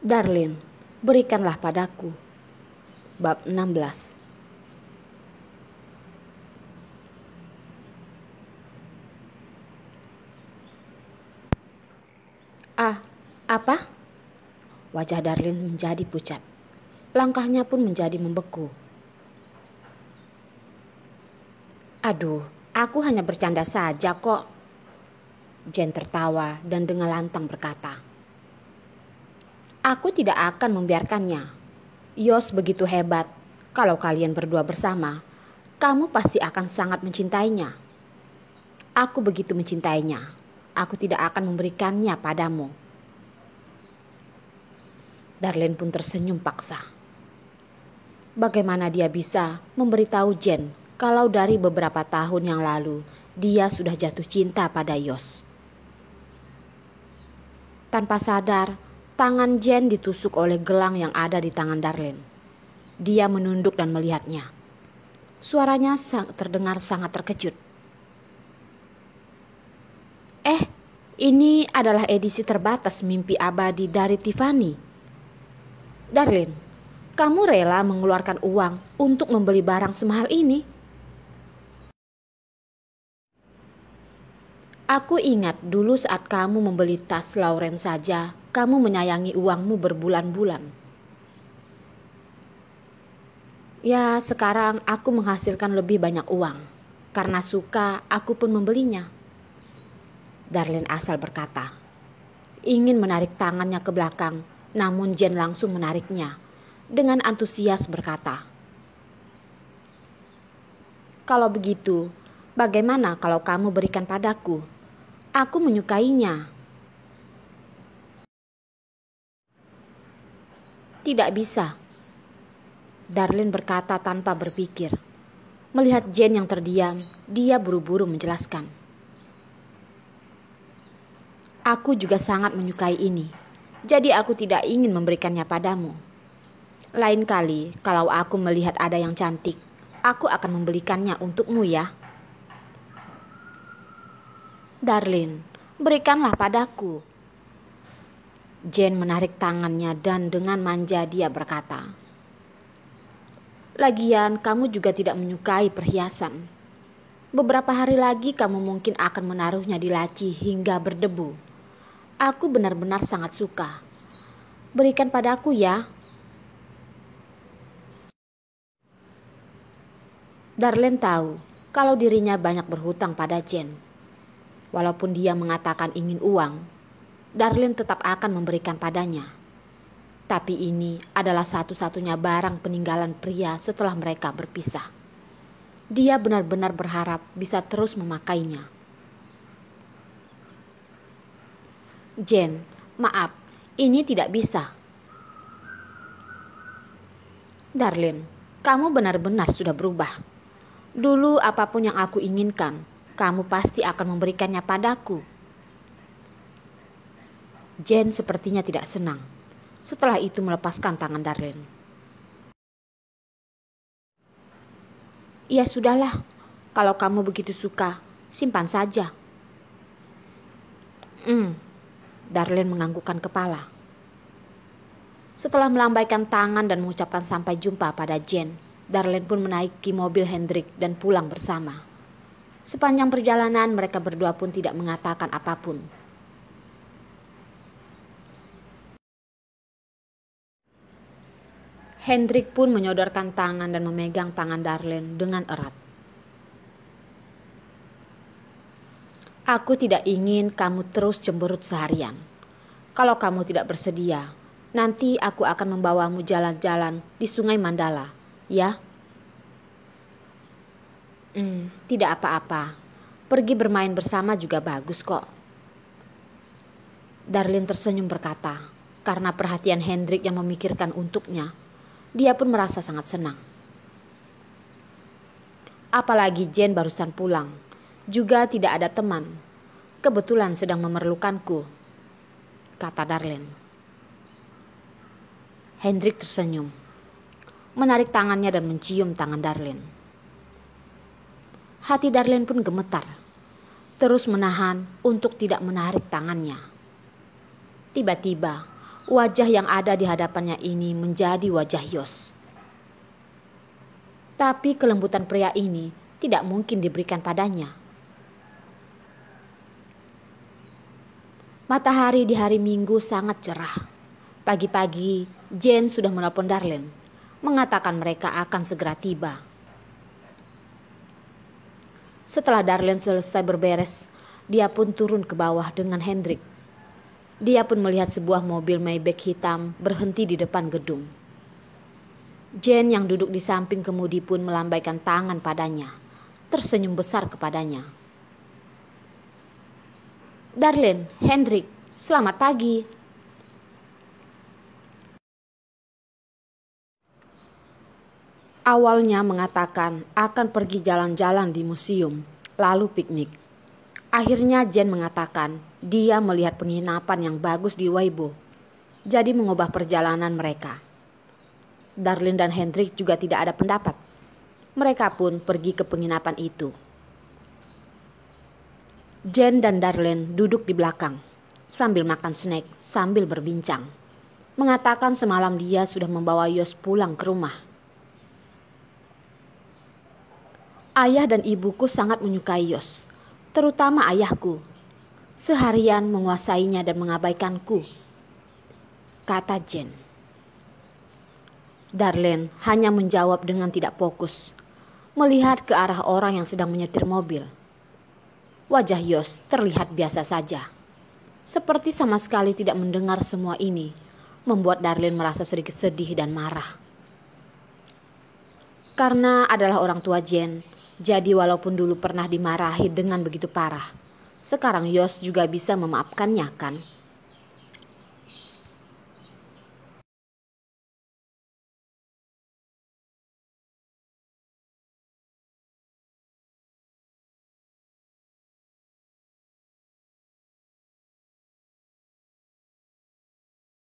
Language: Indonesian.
Darlin, berikanlah padaku. Bab 16. Apa? Wajah Darlin menjadi pucat. Langkahnya pun menjadi membeku. Aduh, aku hanya bercanda saja kok. Jen tertawa dan dengan lantang berkata, aku tidak akan membiarkannya. Yos begitu hebat. Kalau kalian berdua bersama, kamu pasti akan sangat mencintainya. Aku begitu mencintainya. Aku tidak akan memberikannya padamu. Darlin pun tersenyum paksa. Bagaimana dia bisa memberitahu Jen kalau dari beberapa tahun yang lalu dia sudah jatuh cinta pada Yos. Tanpa sadar, tangan Jen ditusuk oleh gelang yang ada di tangan Darlin. Dia menunduk dan melihatnya. Suaranya terdengar sangat terkejut. Ini adalah edisi terbatas mimpi abadi dari Tiffany. Darlin, kamu rela mengeluarkan uang untuk membeli barang semahal ini? Aku ingat dulu saat kamu membeli tas Lauren saja, kamu menyayangi uangmu berbulan-bulan. Ya, sekarang aku menghasilkan lebih banyak uang. Karena suka, aku pun membelinya. Darlin asal berkata. Ingin menarik tangannya ke belakang, namun Jen langsung menariknya. Dengan antusias berkata, kalau begitu, bagaimana kalau kamu berikan padaku? Aku menyukainya. Tidak bisa. Darlin berkata tanpa berpikir. Melihat Jen yang terdiam, dia buru-buru menjelaskan. Aku juga sangat menyukai ini. Jadi aku tidak ingin memberikannya padamu. Lain kali kalau aku melihat ada yang cantik, aku akan membelikannya untukmu ya. Darlin, berikanlah padaku. Jen menarik tangannya dan dengan manja dia berkata, lagian kamu juga tidak menyukai perhiasan. Beberapa hari lagi kamu mungkin akan menaruhnya di laci hingga berdebu. Aku benar-benar sangat suka. Berikan padaku ya. Darlin tahu kalau dirinya banyak berhutang pada Jen. Walaupun dia mengatakan ingin uang, Darlin tetap akan memberikan padanya. Tapi ini adalah satu-satunya barang peninggalan pria setelah mereka berpisah. Dia benar-benar berharap bisa terus memakainya. Jen, maaf, ini tidak bisa. Darlin, kamu benar-benar sudah berubah. Dulu apapun yang aku inginkan, kamu pasti akan memberikannya padaku. Jen sepertinya tidak senang. Setelah itu melepaskan tangan Darlin. Ya sudahlah, kalau kamu begitu suka, simpan saja. Darlin menganggukkan kepala. Setelah melambaikan tangan dan mengucapkan sampai jumpa pada Jen, Darlin pun menaiki mobil Hendrik dan pulang bersama. Sepanjang perjalanan mereka berdua pun tidak mengatakan apapun. Hendrik pun menyodorkan tangan dan memegang tangan Darlin dengan erat. Aku tidak ingin kamu terus cemberut seharian. Kalau kamu tidak bersedia, nanti aku akan membawamu jalan-jalan di Sungai Mandala, ya? Tidak apa-apa. Pergi bermain bersama juga bagus kok. Darlin tersenyum berkata, karena perhatian Hendrik yang memikirkan untuknya, dia pun merasa sangat senang. Apalagi Jen barusan pulang, juga tidak ada teman. Kebetulan sedang memerlukanku, kata Darlin. Hendrik tersenyum, menarik tangannya dan mencium tangan Darlin. Hati Darlin pun gemetar, terus menahan untuk tidak menarik tangannya. Tiba-tiba Wajah yang ada di hadapannya ini menjadi wajah Yos. Tapi kelembutan pria ini tidak mungkin diberikan padanya. Matahari di hari Minggu sangat cerah. Pagi-pagi, Jane sudah menelpon Darlene, mengatakan mereka akan segera tiba. Setelah Darlene selesai berberes, dia pun turun ke bawah dengan Hendrik. Dia pun melihat sebuah mobil Maybach hitam berhenti di depan gedung. Jane yang duduk di samping kemudi pun melambaikan tangan padanya, tersenyum besar kepadanya. "Darlene, Hendrik, selamat pagi." Awalnya mengatakan akan pergi jalan-jalan di museum, lalu piknik. Akhirnya Jane mengatakan dia melihat penginapan yang bagus di Weibo, jadi mengubah perjalanan mereka. Darlene dan Hendrik juga tidak ada pendapat. Mereka pun pergi ke penginapan itu. Jane dan Darlene duduk di belakang, sambil makan snack, sambil berbincang. Mengatakan semalam dia sudah membawa Yos pulang ke rumah. "Ayah dan ibuku sangat menyukai Yos, terutama ayahku. Seharian menguasainya dan mengabaikanku," kata Jane. Darlene hanya menjawab dengan tidak fokus, melihat ke arah orang yang sedang menyetir mobil. Wajah Yos terlihat biasa saja, seperti sama sekali tidak mendengar semua ini, membuat Darlene merasa sedikit sedih dan marah. Karena adalah orang tua Jane, jadi walaupun dulu pernah dimarahi dengan begitu parah, sekarang Yos juga bisa memaafkannya, kan?